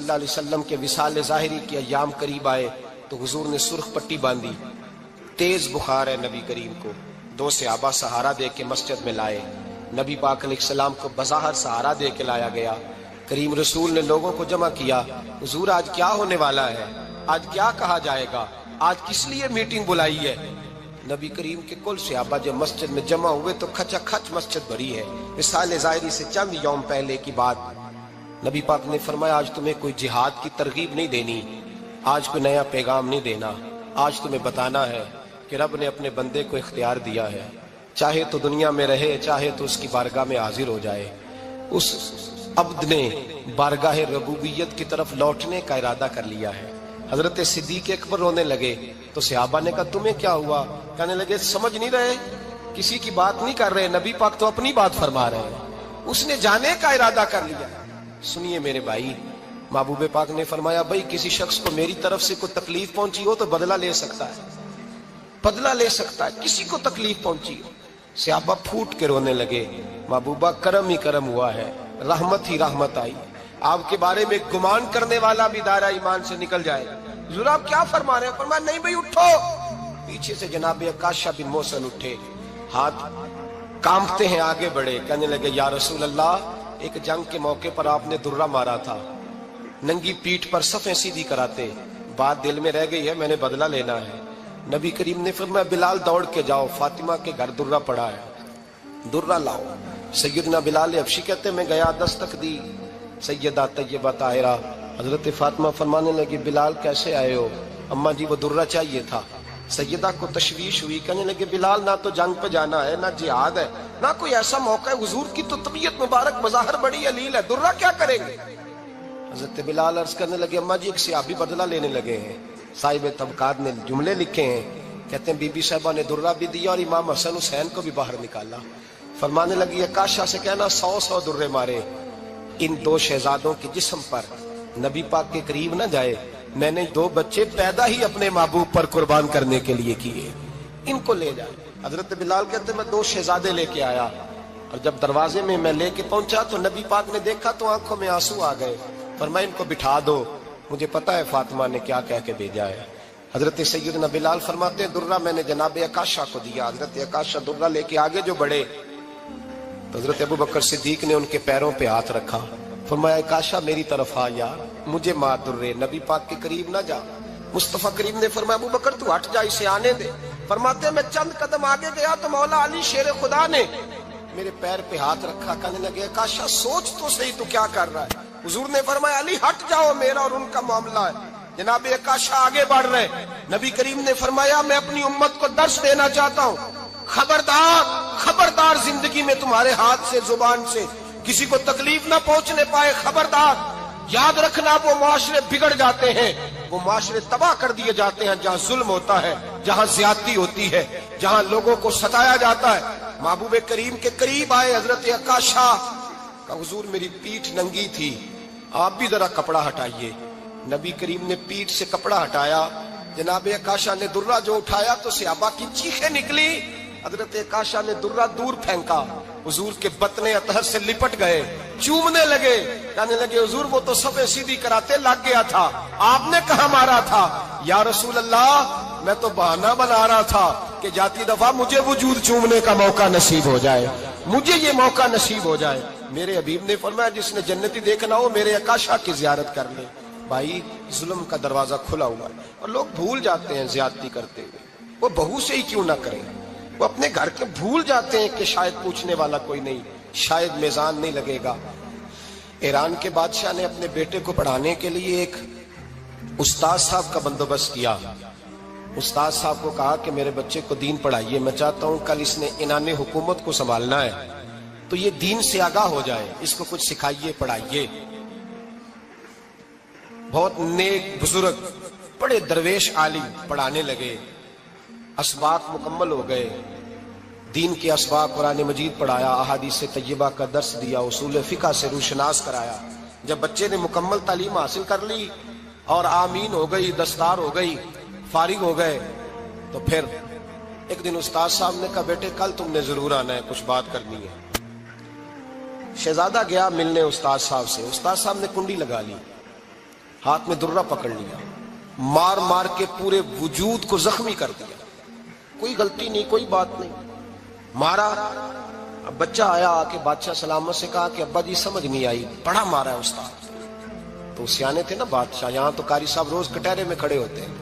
اللہ علیہ وسلم کے وصال ظاہری کے ایام قریب آئے تو حضور نے سرخ پٹی باندھی، تیز بخار ہے نبی کریم کو، 2 صحابہ سہارا دے کے مسجد میں لائے، نبی پاک علیہ السلام کو بظاہر سہارا دے کے لایا گیا۔ کریم رسول نے لوگوں کو جمع کیا، حضور آج کیا ہونے والا ہے، آج کیا کہا جائے گا، آج کس لیے میٹنگ بلائی ہے؟ نبی کریم کے کل صحابہ جب مسجد میں جمع ہوئے تو کھچا کھچ مسجد بھری ہے۔ وصال ظاہری سے چند یوم پہلے کی بات، نبی پاک نے فرمایا آج تمہیں کوئی جہاد کی ترغیب نہیں دینی، آج کوئی نیا پیغام نہیں دینا، آج تمہیں بتانا ہے کہ رب نے اپنے بندے کو اختیار دیا ہے، چاہے تو دنیا میں رہے، چاہے تو اس کی بارگاہ میں حاضر ہو جائے۔ اس عبد نے بارگاہ ربوبیت کی طرف لوٹنے کا ارادہ کر لیا ہے۔ حضرت صدیق اکبر رونے لگے تو صحابہ نے کہا تمہیں کیا ہوا؟ کہنے لگے سمجھ نہیں رہے، کسی کی بات نہیں کر رہے، نبی پاک تو اپنی بات فرما رہے ہیں، اس نے جانے کا ارادہ کر لیا۔ سنیے میرے بھائی، محبوب پاک نے فرمایا بھائی کسی شخص کو میری طرف سے کوئی تکلیف پہنچی ہو تو بدلہ لے سکتا ہے، بدلہ لے سکتا ہے، کسی کو تکلیف پہنچی ہو۔ صحابہ پھوٹ کے رونے لگے، محبوبہ کرم ہی کرم ہوا ہے، رحمت ہی رحمت آئی، آپ کے بارے میں گمان کرنے والا بھی دائرہ ایمان سے نکل جائے گا۔ حضور آپ کیا فرما رہے ہیں؟ فرمایا نہیں بھائی اٹھو۔ پیچھے سے جناب عکاشہ بن محصن اٹھے، ہاتھ کانپتے ہیں، آگے بڑھے، کہنے لگے یا رسول اللہ ایک جنگ کے موقع پر آپ نے درہ مارا تھا، ننگی پیٹھ پر صفیں سیدھی کراتے، بات دل میں رہ گئی ہے، میں نے بدلہ لینا ہے۔ نبی کریم نے فرمایا بلال دوڑ کے جاؤ، فاطمہ کے گھر درہ پڑا ہے، درہ لاؤ۔ سیدنا بلال حبشی کہتے میں گیا، دستک دی، سیدہ طیبہ طاہرہ حضرت فاطمہ فرمانے لگی بلال کیسے آئے ہو؟ اماں جی وہ درہ چاہیے تھا۔ سیدہ کو تشویش ہوئی، کہنے لگے بلال نہ تو جنگ پہ جانا ہے، نہ جہاد ہے، نہ کوئی ایسا موقع ہے، حضور کی تو طبیعت مبارک بظاہر بڑی علیل ہے، درہ کیا کریں گے؟ حضرت بلال عرض کرنے لگے اماں جی ایک صحابی بدلہ لینے لگے ہیں، صاحب طبقات نے جملے لکھے ہیں، کہتے ہیں بی بی صاحبہ نے درہ بھی دیا اور امام حسن حسین کو بھی باہر نکالا۔ فرمانے لگی عکاشہ سے کہنا 100 درے مارے، ان 2 شہزادوں کے جسم پر نبی پاک کے قریب نہ جائے، میں نے 2 بچے پیدا ہی اپنے محبوب پر قربان کرنے کے لیے کیے، ان کو لے جائے۔ حضرت بلال کہتے میں 2 شہزادے لے کے آیا، اور جب دروازے میں میں لے کے پہنچا تو نبی پاک نے دیکھا تو آنکھوں میں آنسو آ گئے، فرمایا ان کو بٹھا دو، مجھے پتا ہے فاطمہ نے کیا کہہ کے بھیجا ہے۔ حضرت سیدنا بلال فرماتے ہیں درہ میں نے جناب عکاشہ کو دیا، حضرت عکاشہ درہ لے کے آگے جو بڑھے تو حضرت ابو بکر صدیق نے ان کے پیروں پہ ہاتھ رکھا، فرمایا عکاشہ میری طرف آ یار، مجھے مار درے، نبی پاک کے قریب نہ جا۔ مصطفیٰ کریم نے فرمایا ابو بکر تو ہٹ جا، اسے آنے دے۔ فرماتے ہیں میں چند قدم آگے گیا تو مولا علی شیر خدا نے میرے پیر پہ ہاتھ رکھا، کہنے لگے عکاشہ سوچ تو صحیح تو کیا کر رہا ہے؟ حضور نے فرمایا علی ہٹ جاؤ، میرا اور ان کا معاملہ ہے۔ جناب عکاشہ آگے بڑھ رہے، نبی کریم نے فرمایا میں اپنی امت کو درس دینا چاہتا ہوں، خبردار خبردار زندگی میں تمہارے ہاتھ سے زبان سے کسی کو تکلیف نہ پہنچنے پائے، خبردار یاد رکھنا وہ معاشرے بگڑ جاتے ہیں، وہ معاشرے تباہ کر دیے جاتے ہیں جہاں ظلم ہوتا ہے، جہاں زیادتی ہوتی ہے، جہاں لوگوں کو ستایا جاتا ہے۔ محبوب کریم کے قریب آئے حضرت عکاشہ کہ حضور میری پیٹھ ننگی تھی، آپ بھی ذرا کپڑا ہٹائیے۔ نبی کریم نے پیٹھ سے کپڑا ہٹایا، جناب عکاشہ نے درہ جو اٹھایا تو صحابہ کی چیخیں نکلی، حضرت عکاشہ نے درہ دور پھینکا، حضور کے بطن اطہر سے لپٹ گئے، چومنے لگے، کہنے لگے حضور وہ تو صفیں سیدھی کراتے لگ گیا تھا، آپ نے کہاں مارا تھا؟ یا رسول اللہ میں تو بہانہ بنا رہا تھا کہ جاتی دفعہ مجھے وجود چومنے کا موقع نصیب ہو جائے، مجھے یہ موقع نصیب ہو جائے۔ میرے حبیب نے فرمایا جس نے جنتی دیکھنا ہو میرے عکاشہ کی زیارت کر لے۔ بھائی ظلم کا دروازہ کھلا ہوا ہے اور لوگ بھول جاتے ہیں زیادتی کرتے ہوئے، وہ بہو سے ہی کیوں نہ کریں، وہ اپنے گھر کے بھول جاتے ہیں کہ شاید پوچھنے والا کوئی نہیں، شاید میزان نہیں لگے گا۔ ایران کے بادشاہ نے اپنے بیٹے کو پڑھانے کے لیے ایک استاد صاحب کا بندوبست کیا۔ استاد صاحب کو کہا کہ میرے بچے کو دین پڑھائیے، میں چاہتا ہوں کل اس نے عنان حکومت کو سنبھالنا ہے تو یہ دین سے آگاہ ہو جائے، اس کو کچھ سکھائیے پڑھائیے۔ بہت نیک بزرگ بڑے درویش عالم پڑھانے لگے، اسباق مکمل ہو گئے، دین کے اسباق قرآن مجید پڑھایا، احادیث طیبہ کا درس دیا، اصول فقہ سے روشناس کرایا۔ جب بچے نے مکمل تعلیم حاصل کر لی اور آمین ہو گئی، دستار ہو گئی، فارغ ہو گئے تو پھر ایک دن استاد صاحب نے کہا بیٹے کل تم نے ضرور آنا ہے، کچھ بات کرنی ہے۔ شہزادہ گیا ملنے استاد صاحب سے، استاد صاحب نے کنڈی لگا لی، ہاتھ میں درہ پکڑ لیا، مار مار کے پورے وجود کو زخمی کر دیا، کوئی غلطی نہیں، کوئی بات نہیں، مارا۔ اب بچہ آیا آ کے بادشاہ سلامت سے کہا کہ ابا جی سمجھ نہیں آئی، بڑا مارا ہے استاد۔ تو سیانے تھے نا بادشاہ، یہاں تو قاری صاحب روز کٹہرے میں کھڑے ہوتے ہیں،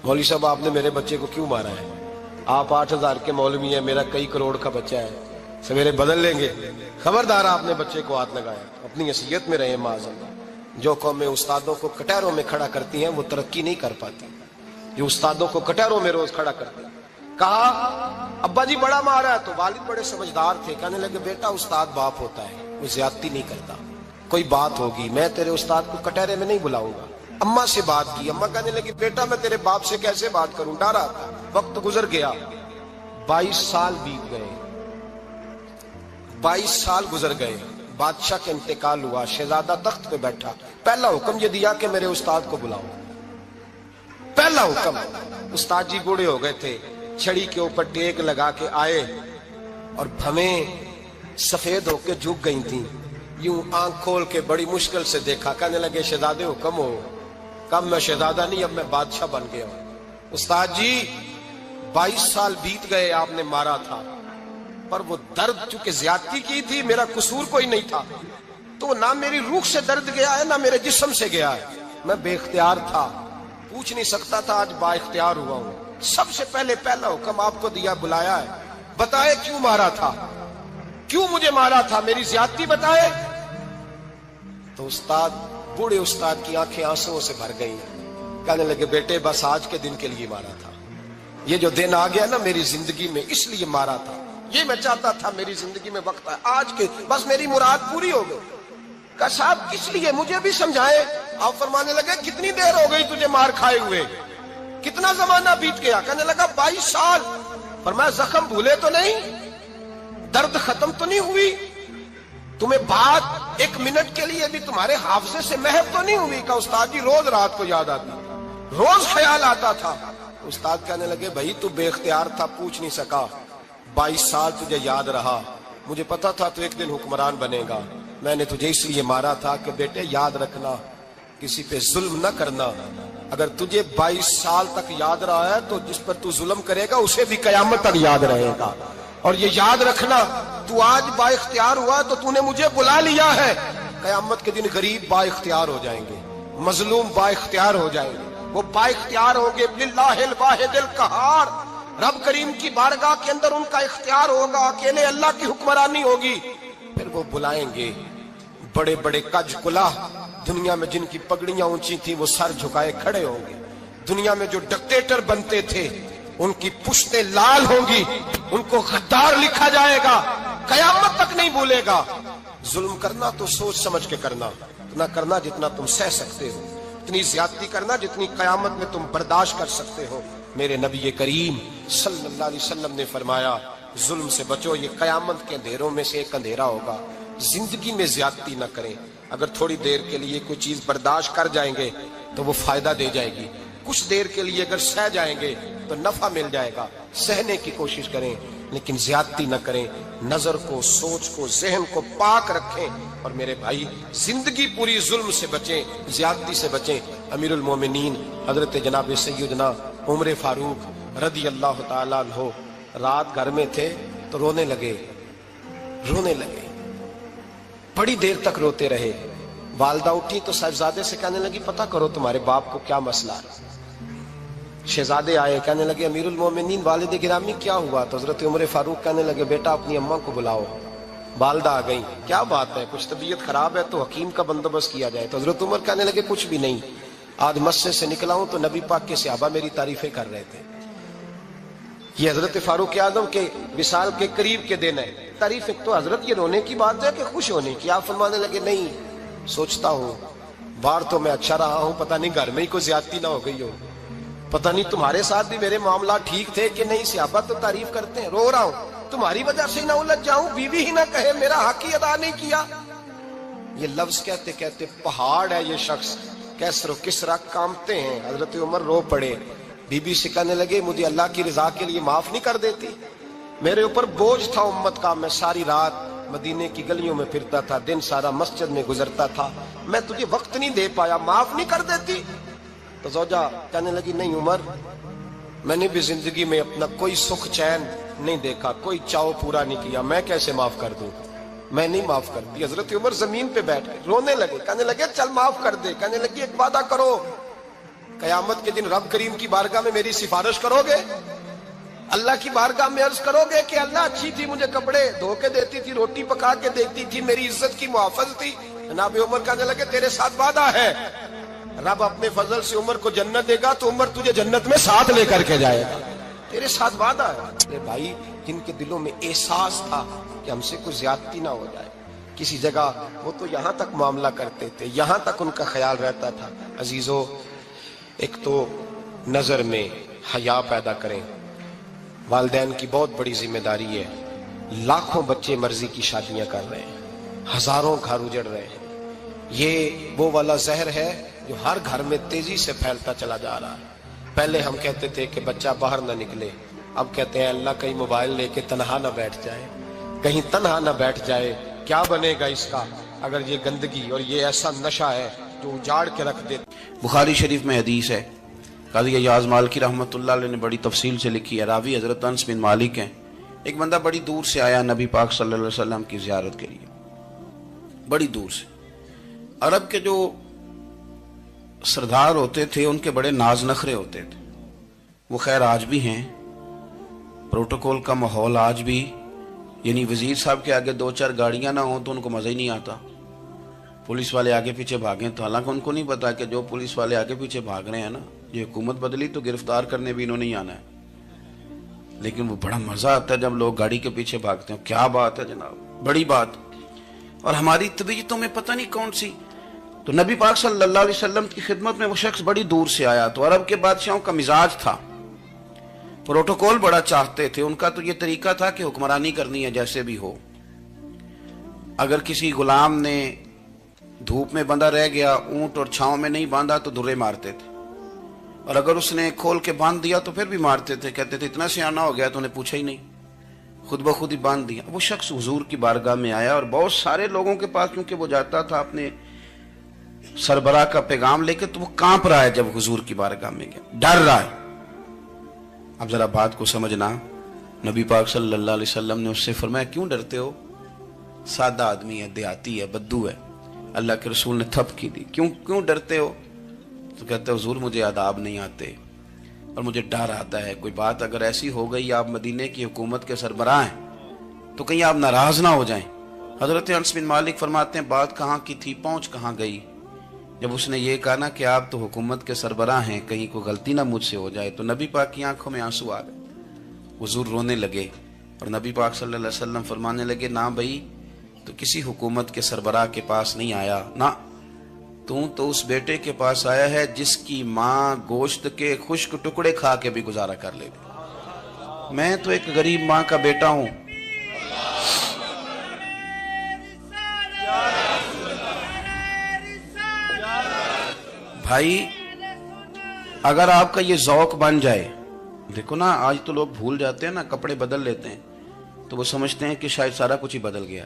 مولوی صاحب آپ نے میرے بچے کو کیوں مارا ہے؟ آپ 8,000 کے مولوی ہیں، میرا کئی کروڑ کا بچہ ہے، سویرے بدل لیں گے، خبردار آپ نے بچے کو ہاتھ لگایا، اپنی حیثیت میں رہے معاذ اللہ۔ جو قومیں استادوں کو کٹہروں میں کھڑا کرتی ہیں وہ ترقی نہیں کر پاتی، جو استادوں کو کٹہروں میں روز کھڑا کرتے ہیں۔ کہا ابا جی بڑا مارا ہے، تو والد بڑے سمجھدار تھے، کہنے لگے بیٹا استاد باپ ہوتا ہے، وہ زیادتی نہیں کرتا، کوئی بات ہوگی میں تیرے استاد کو کٹہرے میں نہیں بلاؤں گا۔ اماں سے بات کی، اماں کہنے لگی بیٹا میں تیرے باپ سے کیسے بات کروں، ڈرا تھا۔ وقت گزر گیا، 22 سال بیت گئے، 22 سال گزر گئے، بادشاہ کا انتقال ہوا، شہزادہ تخت پہ بیٹھا، پہلا حکم یہ دیا کہ میرے استاد کو بلاؤ، پہلا حکم۔ استاد جی بوڑھے ہو گئے تھے، چھڑی کے اوپر ٹیک لگا کے آئے اور بھویں سفید ہو کے جھک گئی تھیں، یوں آنکھ کھول کے بڑی مشکل سے دیکھا، کہنے لگے شہزادے حکم ہو۔ کب میں شہزادہ نہیں، اب میں بادشاہ بن گیا ہوں۔ استاد جی 22 سال بیت گئے، آپ نے مارا تھا، پر وہ درد چونکہ زیادتی کی تھی، میرا قصور کوئی نہیں تھا، تو نہ میری روح سے درد گیا ہے نہ میرے جسم سے گیا ہے، میں بے اختیار تھا، پوچھ نہیں سکتا تھا، آج با اختیار ہوا ہوں۔ سب سے پہلے پہلا حکم آپ کو دیا، بلایا ہے، بتائے کیوں مارا تھا، کیوں مجھے مارا تھا، میری زیادتی بتائے۔ تو استاد، بوڑھے استاد کی آنکھیں آنسوؤں سے بھر گئی، کہنے لگے بیٹے بس آج کے دن کے لیے مارا تھا، یہ جو دن آ گیا نا میری زندگی میں اس لیے مارا تھا، یہ میں چاہتا تھا میری زندگی میں وقت ہے آج کے، بس میری مراد پوری ہو گئی۔ کہا صاحب کس لیے، مجھے بھی سمجھائے۔ آپ فرمانے لگے کتنی دیر ہو گئی تجھے مار کھائے ہوئے، کتنا زمانہ بیت گیا؟ کہنے لگا 22 سال۔ فرمایا زخم بھولے تو نہیں، درد ختم تو نہیں ہوئی، تمہیں بات 1 منٹ کے لیے بھی تمہارے حافظے سے محو تو نہیں ہوئی؟ کہ استاد جی روز رات کو یاد آتی، روز خیال آتا تھا۔ استاد کہنے لگے بھائی تو بے اختیار تھا، پوچھ نہیں سکا، 22 سال تجھے یاد رہا، مجھے پتا تھا تو ایک دن حکمران بنے گا، میں نے تجھے اس لیے مارا تھا کہ بیٹے یاد رکھنا، کسی پہ ظلم نہ کرنا، اگر تجھے 22 سال تک یاد رہا ہے تو جس پر تو ظلم کرے گا اسے بھی قیامت تک یاد رہے گا، اور یہ یاد رکھنا تو آج با اختیار ہوا تو تو نے مجھے بلا لیا ہے، قیامت کے دن غریب با اختیار ہو جائیں گے، مظلوم با اختیار ہو جائیں گے، وہ با اختیار ہوں گے للہ الواحد القہار، رب کریم کی بارگاہ کے اندر ان کا اختیار ہوگا، اکیلے اللہ کی حکمرانی ہوگی، پھر وہ بلائیں گے بڑے بڑے کج کلاہ، دنیا میں جن کی پگڑیاں اونچی تھیں وہ سر جھکائے کھڑے ہوں گے، دنیا میں جو ڈکٹیٹر بنتے تھے ان کی پشتیں لال ہوں گی، ان کو غدار لکھا جائے گا، قیامت تک نہیں بھولے گا۔ ظلم کرنا تو سوچ سمجھ کے کرنا، اتنا کرنا جتنا تم سہ سکتے ہو، اتنی زیادتی کرنا جتنی قیامت میں تم برداشت کر سکتے ہو۔ میرے نبی کریم صلی اللہ علیہ وسلم نے فرمایا ظلم سے بچو، یہ قیامت کے اندھیروں میں سے ایک اندھیرا ہوگا۔ زندگی میں زیادتی نہ کریں، اگر تھوڑی دیر کے لیے کوئی چیز برداشت کر جائیں گے تو وہ فائدہ دے جائے گی، کچھ دیر کے لیے اگر سہ جائیں گے تو نفع مل جائے گا، سہنے کی کوشش کریں لیکن زیادتی نہ کریں، نظر کو، سوچ کو، ذہن کو پاک رکھیں، اور میرے بھائی زندگی پوری ظلم سے بچیں، زیادتی سے بچیں۔ امیر المومنین حضرت جناب سیدنا عمر فاروق رضی اللہ تعالیٰ عنہ رات گھر میں تھے تو رونے لگے، بڑی دیر تک روتے رہے۔ والدہ اٹھی تو صاحبزادے سے کہنے لگی پتہ کرو تمہارے باپ کو کیا مسئلہ ہے۔ شہزادے آئے، کہنے لگے امیر المومنین والد گرامی کیا ہوا؟ تو حضرت عمر فاروق کہنے لگے بیٹا اپنی اماں کو بلاؤ۔ والدہ آ گئی، کیا بات ہے، کچھ طبیعت خراب ہے تو حکیم کا بندوبست کیا جائے۔ تو حضرت عمر کہنے لگے کچھ بھی نہیں، آج مسجد سے نکلا ہوں تو نبی پاک کے صحابہ میری تعریفیں کر رہے تھے۔ یہ حضرت فاروق اعظم کے وصال کے قریب کے دن ہے، تعریف ایک تو حضرت یہ رونے کی بات ہے کہ خوش ہونے کی؟ آپ فرمانے لگے نہیں، سوچتا ہوں باہر تو میں اچھا رہا ہوں، پتہ نہیں گھر میں ہی کوئی زیادتی نہ ہو گئی ہو، پتہ نہیں تمہارے ساتھ بھی میرے معاملات ٹھیک تھے کہ نہیں، صحابہ تو تعریف کرتے ہیں، رو رہا ہوں تمہاری وجہ سے نہ الجھ جاؤں، بیوی ہی نہ کہے میرا حق ہی ادا نہیں کیا۔ یہ لفظ کہتے کہتے پہاڑ ہے یہ شخص، کیسر و کسرا کامتے ہیں۔ حضرت عمر رو پڑے، بی بی سے کہنے لگے مجھے اللہ کی رضا کے لیے معاف نہیں کر دیتی؟ میرے اوپر بوجھ تھا امت کا، میں ساری رات مدینے کی گلیوں میں پھرتا تھا, دن سارا مسجد میں گزرتا تھا, میں تجھے وقت نہیں دے پایا, معاف نہیں کر دیتی؟ تو زوجہ کہنے لگی نہیں عمر, میں نے بھی زندگی میں اپنا کوئی سکھ چین نہیں دیکھا, کوئی چاؤ پورا نہیں کیا, میں کیسے معاف کر دوں؟ میں نہیں معاف کرتی. حضرت عمر زمین پہ بیٹھ گئے, رونے لگے, کہنے لگے چل معاف کر دے. کہنے لگی ایک وعدہ کرو, قیامت کے دن رب کریم کی بارگاہ میں میری سفارش کرو گے؟ اللہ کی بارگاہ میں عرض کرو گے کہ اللہ اچھی تھی, مجھے کپڑے دھو کے دیتی تھی, روٹی پکا کے دیتی تھی, میری عزت کی محافظ تھی؟ جناب عمر کہنے لگے تیرے ساتھ وعدہ ہے, رب اپنے فضل سے عمر کو جنت دے گا تو عمر تجھے جنت میں ساتھ لے کر کے جائے گا, تیرے ساتھ وعدہ ہے. میرے بھائی جن کے دلوں میں احساس تھا کہ ہم سے کوئی زیادتی نہ ہو جائے کسی جگہ, وہ تو یہاں تک معاملہ کرتے تھے, یہاں تک ان کا خیال رہتا تھا. عزیزو, ایک تو نظر میں حیا پیدا کریں, والدین کی بہت بڑی ذمہ داری ہے. لاکھوں بچے مرضی کی شادیاں کر رہے ہیں, ہزاروں گھر اجڑ رہے ہیں. یہ وہ والا زہر ہے جو ہر گھر میں تیزی سے پھیلتا چلا جا رہا ہے. پہلے ہم کہتے تھے کہ بچہ باہر نہ نکلے, اب کہتے ہیں اللہ کہیں موبائل لے کے تنہا نہ بیٹھ جائے, کہیں تنہا نہ بیٹھ جائے. کیا بنے گا اس کا اگر یہ گندگی اور یہ ایسا نشہ ہے جو اجاڑ کے رکھ دے. بخاری شریف میں حدیث ہے, قاضی ایاز مالکی رحمۃ اللہ علیہ نے بڑی تفصیل سے لکھی ہے, راوی حضرت انس بن مالک ہیں. ایک بندہ بڑی دور سے آیا نبی پاک صلی اللہ علیہ وسلم کی زیارت کے لیے, بڑی دور سے. عرب کے جو سردار ہوتے تھے ان کے بڑے ناز نخرے ہوتے تھے, وہ خیر آج بھی ہیں, پروٹوکول کا ماحول آج بھی, یعنی وزیر صاحب کے آگے دو چار گاڑیاں نہ ہوں تو ان کو مزہ ہی نہیں آتا. پولیس والے آگے پیچھے بھاگیں تو حالانکہ ان کو نہیں پتا کہ جو پولیس والے آگے پیچھے بھاگ رہے ہیں نا, یہ حکومت بدلی تو گرفتار کرنے بھی انہوں نے آنا ہے, لیکن وہ بڑا مزہ آتا ہے جب لوگ گاڑی کے پیچھے بھاگتے ہیں. کیا بات ہے جناب, بڑی بات. اور ہماری طبیعتوں میں پتہ نہیں کون سی. تو نبی پاک صلی اللہ علیہ وسلم کی خدمت میں وہ شخص بڑی دور سے آیا. تو عرب کے بادشاہوں کا مزاج تھا, پروٹوکول بڑا چاہتے تھے. ان کا تو یہ طریقہ تھا کہ حکمرانی کرنی ہے جیسے بھی ہو. اگر کسی غلام نے دھوپ میں بندھا رہ گیا, اونٹ اور چھاؤں میں نہیں باندھا تو درے مارتے تھے, اور اگر اس نے کھول کے باندھ دیا تو پھر بھی مارتے تھے. کہتے تھے اتنا سیانا ہو گیا تو انہیں پوچھا ہی نہیں, خود بخود ہی باندھ دیا. وہ شخص حضور کی بارگاہ میں آیا اور بہت سارے لوگوں کے پاس کیونکہ وہ جاتا تھا اپنے سربراہ کا پیغام لے کے, تو وہ کانپ رہا ہے جب حضور کی بارگاہ میں گیا, ڈر رہا ہے. اب ذرا بات کو سمجھنا, نبی پاک صلی اللہ علیہ وسلم نے اس سے فرمایا کیوں ڈرتے ہو, سادہ آدمی ہے, دیہاتی ہے, بدو ہے. اللہ کے رسول نے تھپ کی دی, کیوں ڈرتے ہو؟ تو کہتے حضور مجھے آداب نہیں آتے اور مجھے ڈر آتا ہے, کوئی بات اگر ایسی ہو گئی آپ مدینے کی حکومت کے سربراہ ہیں تو کہیں آپ ناراض نہ ہو جائیں. حضرت انس بن مالک فرماتے ہیں بات کہاں کی تھی, پہنچ کہاں گئی. جب اس نے یہ کہا نا کہ آپ تو حکومت کے سربراہ ہیں, کہیں کوئی غلطی نہ مجھ سے ہو جائے, تو نبی پاک کی آنکھوں میں آنسو آ گئے. حضور رونے لگے اور نبی پاک صلی اللہ علیہ وسلم فرمانے لگے نہ بھائی, تو کسی حکومت کے سربراہ کے پاس نہیں آیا, نہ تو اس بیٹے کے پاس آیا ہے جس کی ماں گوشت کے خشک ٹکڑے کھا کے بھی گزارا کر لے. میں تو ایک غریب ماں کا بیٹا ہوں. بھائی اگر آپ کا یہ ذوق بن جائے, دیکھو نا آج تو لوگ بھول جاتے ہیں نا, کپڑے بدل لیتے ہیں تو وہ سمجھتے ہیں کہ شاید سارا کچھ ہی بدل گیا.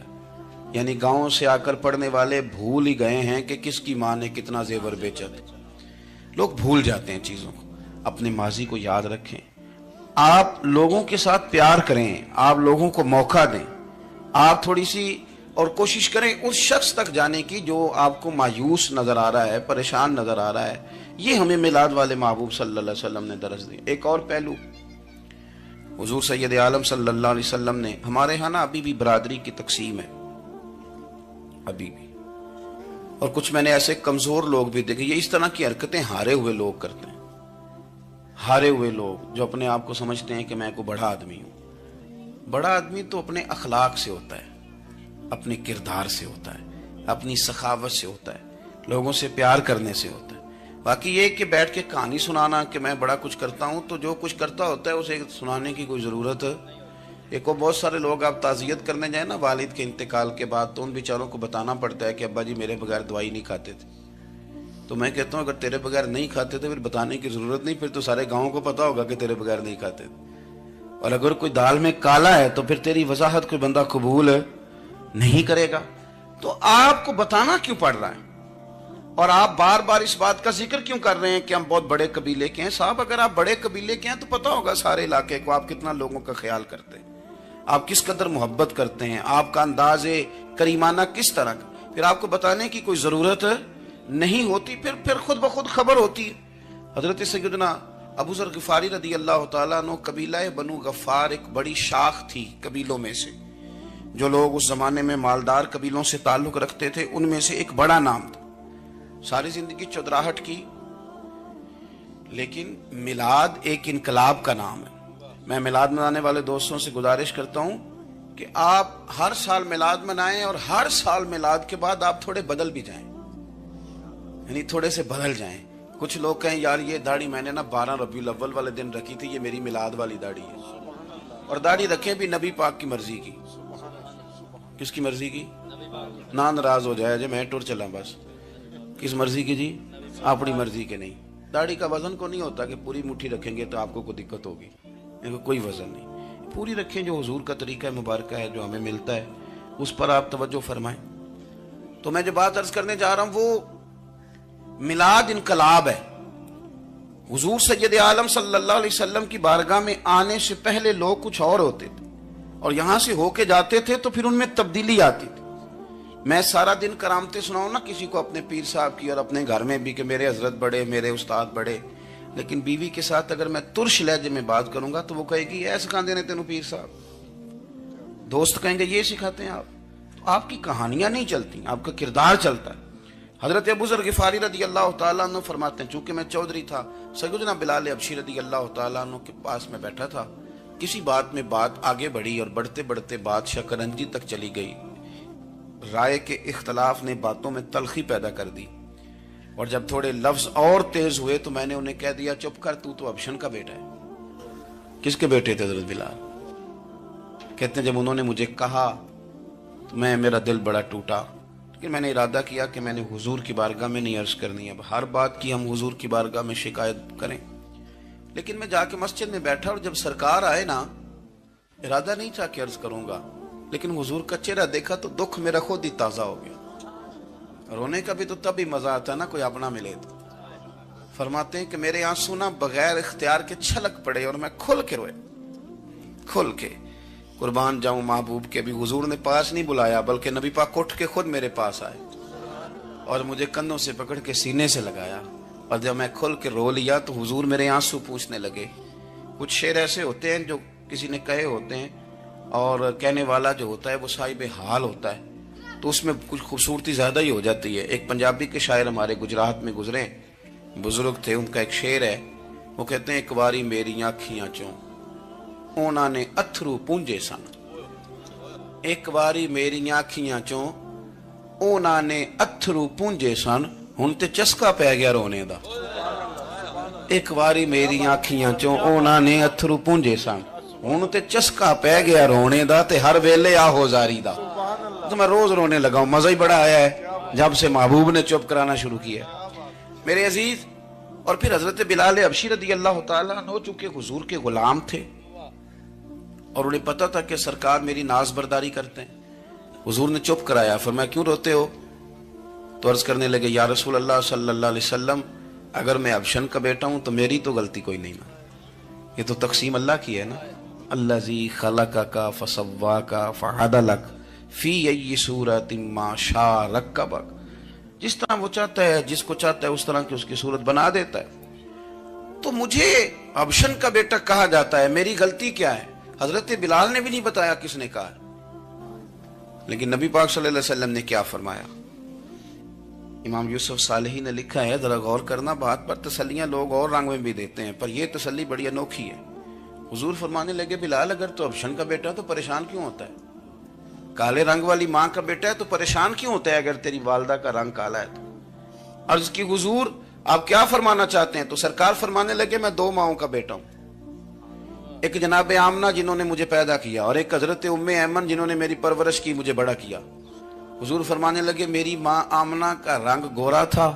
یعنی گاؤں سے آ کر پڑھنے والے بھول ہی گئے ہیں کہ کس کی ماں نے کتنا زیور بیچا تھا. لوگ بھول جاتے ہیں چیزوں کو. اپنے ماضی کو یاد رکھیں, آپ لوگوں کے ساتھ پیار کریں, آپ لوگوں کو موقع دیں, آپ تھوڑی سی اور کوشش کریں اس شخص تک جانے کی جو آپ کو مایوس نظر آ رہا ہے, پریشان نظر آ رہا ہے. یہ ہمیں میلاد والے محبوب صلی اللہ علیہ وسلم نے درس دی. ایک اور پہلو, حضور سید عالم صلی اللہ علیہ وسلم نے, ہمارے ہاں نا ابھی بھی برادری کی تقسیم ہے, ابھی بھی, اور کچھ میں نے ایسے کمزور لوگ بھی دیکھے. یہ اس طرح کی حرکتیں ہارے ہوئے لوگ کرتے ہیں, ہارے ہوئے لوگ جو اپنے آپ کو سمجھتے ہیں کہ میں کوئی بڑا آدمی ہوں. بڑا آدمی تو اپنے اخلاق سے ہوتا ہے, اپنے کردار سے ہوتا ہے, اپنی سخاوت سے ہوتا ہے, لوگوں سے پیار کرنے سے ہوتا ہے. باقی یہ کہ بیٹھ کے کہانی سنانا کہ میں بڑا کچھ کرتا ہوں, تو جو کچھ کرتا ہوتا ہے اسے سنانے کی کوئی ضرورت. ایک اور بہت سارے لوگ آپ تعزیت کرنے جائیں نا والد کے انتقال کے بعد, تو ان بیچاروں کو بتانا پڑتا ہے کہ ابا جی میرے بغیر دوائی نہیں کھاتے تھے. تو میں کہتا ہوں اگر تیرے بغیر نہیں کھاتے تھے پھر بتانے کی ضرورت نہیں, پھر تو سارے گاؤں کو پتا ہوگا کہ تیرے بغیر نہیں کھاتے. اور اگر کوئی دال میں کالا ہے تو پھر تیری وضاحت کوئی بندہ قبول نہیں کرے گا تو آپ کو بتانا کیوں پڑ رہا ہے؟ اور آپ بار بار اس بات کا ذکر کیوں کر رہے ہیں کہ ہم بہت بڑے قبیلے کے ہیں؟ صاحب اگر آپ بڑے قبیلے کے ہیں تو پتا ہوگا سارے علاقے کو آپ کتنا لوگوں کا خیال کرتے ہیں، آپ کس قدر محبت کرتے ہیں، آپ کا انداز کریمانہ کس طرح کا، پھر آپ کو بتانے کی کوئی ضرورت نہیں ہوتی، پھر خود بخود خبر ہوتی ہے۔ حضرت سیدنا ابو ذر غفاری رضی اللہ تعالیٰ عنہ، قبیلہ بنو غفار ایک بڑی شاخ تھی قبیلوں میں سے، جو لوگ اس زمانے میں مالدار قبیلوں سے تعلق رکھتے تھے ان میں سے ایک بڑا نام تھا۔ ساری زندگی چودراہٹ کی، لیکن میلاد ایک انقلاب کا نام ہے۔ میں میلاد منانے والے دوستوں سے گزارش کرتا ہوں کہ آپ ہر سال میلاد منائیں، اور ہر سال میلاد کے بعد آپ تھوڑے بدل بھی جائیں، یعنی تھوڑے سے بدل جائیں۔ کچھ لوگ کہیں یار یہ داڑھی میں نے 12 ربیع الاول والے دن رکھی تھی، یہ میری میلاد والی داڑھی ہے، اور داڑھی رکھیں بھی نبی پاک کی مرضی کی۔ کس کی مرضی کی؟ نہ ناراض ہو جائے جی میں ٹور چلا، بس کس مرضی کی جی؟ اپنی مرضی کے نہیں۔ داڑھی کا وزن کو نہیں ہوتا کہ پوری مٹھی رکھیں گے تو آپ کو کوئی دقت ہوگی، کوئی وزن نہیں، پوری رکھیں، جو حضور کا طریقہ مبارکہ ہے جو ہمیں ملتا ہے اس پر آپ توجہ فرمائیں۔ تو میں جو بات عرض کرنے جا رہا ہوں وہ میلاد انقلاب ہے۔ حضور سید عالم صلی اللہ علیہ وسلم کی بارگاہ میں آنے سے پہلے لوگ کچھ اور ہوتے تھے، اور یہاں سے ہو کے جاتے تھے تو پھر ان میں تبدیلی آتی تھی۔ میں سارا دن کرامتے سناؤں نا کسی کو اپنے پیر صاحب کی اور اپنے گھر میں بھی کہ میرے حضرت بڑے، میرے استاد بڑے، لیکن بیوی کے ساتھ اگر میں ترش لہجے میں بات کروں گا تو وہ کہے گی اے سکھاندے نے تینوں پیر صاحب، دوست کہیں گے یہ سکھاتے ہیں آپ۔ تو آپ کی کہانیاں نہیں چلتی، آپ کا کردار چلتا ہے۔ حضرت ابو ذر غفاری رضی اللہ تعالیٰ عنہ فرماتے ہیں چونکہ میں چودھری تھا، سیدنا بلال حبشی رضی اللہ تعالیٰ عنہ کے پاس میں بیٹھا تھا، کسی بات میں بات آگے بڑھی اور بڑھتے بڑھتے بات شکنجی تک چلی گئی۔ رائے کے اختلاف نے باتوں میں تلخی پیدا کر دی، اور جب تھوڑے لفظ اور تیز ہوئے تو میں نے انہیں کہہ دیا چپ کر، تو ابشن کا بیٹا ہے۔ کس کے بیٹے تھے حضرت بلال؟ کہتے ہیں جب انہوں نے مجھے کہا تو میرا دل بڑا ٹوٹا، لیکن میں نے ارادہ کیا کہ میں نے حضور کی بارگاہ میں نہیں عرض کرنی، اب ہر بات کی ہم حضور کی بارگاہ میں شکایت کریں۔ لیکن میں جا کے مسجد میں بیٹھا اور جب سرکار آئے نا، ارادہ نہیں تھا کہ عرض کروں گا، لیکن حضور کا چہرہ دیکھا تو دکھ میرا خود ہی تازہ ہو گیا۔ رونے کا بھی تو تب ہی مزہ آتا ہے نا کوئی اپنا ملے تو۔ فرماتے ہیں کہ میرے آنسو نہ بغیر اختیار کے چھلک پڑے اور میں کھل کے روئے، کھل کے۔ قربان جاؤں محبوب کے، بھی حضور نے پاس نہیں بلایا بلکہ نبی پاک اٹھ کے خود میرے پاس آئے اور مجھے کندھوں سے پکڑ کے سینے سے لگایا، اور جب میں کھل کے رو لیا تو حضور میرے آنسو پوچھنے لگے۔ کچھ شعر ایسے ہوتے ہیں جو کسی نے کہے ہوتے ہیں، اور کہنے والا جو ہوتا ہے وہ صاحب حال ہوتا ہے، تو اس میں کچھ خوبصورتی زیادہ ہی ہو جاتی ہے۔ ایک پنجابی کے شاعر ہمارے گجرات میں گزرے، بزرگ تھے، ان کا ایک شعر ہے، وہ کہتے ہیں ایک باری میری آنکھیاں چوں اونا نے اتھرو پونجے سن، ایک باری میری آنکھیاں چوں اونا نے اتھرو پونجے سن، ہن تے چسکا پہ گیا رونے دا۔ ایک باری میری آنکھیاں چوں اونا نے اتھرو پونجے سن، ہن تے چسکا پہ گیا رونے دا، تے ہر ویلے آہو زاری دا۔ تو میں روز رونے لگا ہوں، مزہ ہی بڑا آیا ہے جب سے محبوب نے چپ کرانا شروع کیا میرے عزیز۔ اور پھر حضرت بلال حبشی رضی اللہ تعالیٰ عنہ چونکہ حضور کے غلام تھے اور انہیں پتا تھا کہ سرکار میری ناز برداری کرتے ہیں، حضور نے چپ کرایا۔ فرمایا کیوں روتے ہو؟ تو عرض کرنے لگے یا رسول اللہ صلی اللہ علیہ وسلم، اگر میں ابشن کا بیٹا ہوں تو میری تو غلطی کوئی نہیں نا، یہ تو تقسیم اللہ کی ہے نا۔ الذی خلقک فسواک فعدلک فی ای صورت ما شاء رکبک، جس طرح وہ چاہتا ہے، جس کو چاہتا ہے اس طرح کی اس کی صورت بنا دیتا ہے۔ تو مجھے ابشن کا بیٹا کہا جاتا ہے، میری غلطی کیا ہے؟ حضرت بلال نے بھی نہیں بتایا کس نے کہا، لیکن نبی پاک صلی اللہ علیہ وسلم نے کیا فرمایا؟ امام یوسف صالحی نے لکھا ہے، ذرا غور کرنا بات پر، تسلیاں لوگ اور رنگ میں بھی دیتے ہیں پر یہ تسلی بڑی انوکھی ہے۔ حضور فرمانے لگے بلال اگر تو ابشن کا بیٹا تو پریشان کیوں ہوتا ہے؟ کالے رنگ والی ماں کا بیٹا ہے تو پریشان کیوں ہوتا ہے اگر تیری والدہ کا رنگ کالا ہے تو؟ عرض کی حضور آپ کیا فرمانا چاہتے ہیں؟ تو سرکار فرمانے لگے میں دو ماؤں کا بیٹا ہوں، ایک جناب آمنہ جنہوں نے مجھے پیدا کیا، اور ایک حضرت ام ایمن جنہوں نے میری پرورش کی، مجھے بڑا کیا۔ حضور فرمانے لگے میری ماں آمنہ کا رنگ گورا تھا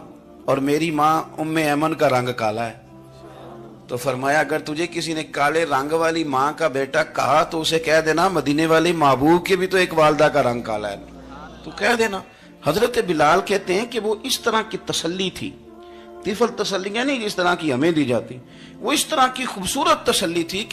اور میری ماں ام ایمن کا رنگ کالا ہے۔ تو فرمایا اگر تجھے کسی نے کالے رنگ والی ماں کا بیٹا کہا تو اسے کہہ دینا مدینے والے محبوب کے بھی تو ایک والدہ کا رنگ کالا ہے، تو کہہ دینا۔ حضرت بلال کہتے ہیں کہ وہ اس طرح کی تسلی تھی، طفل تسلیاں نہیں جس طرح کی ہمیں دی جاتی، وہ اس طرح کی خوبصورت تسلی تھی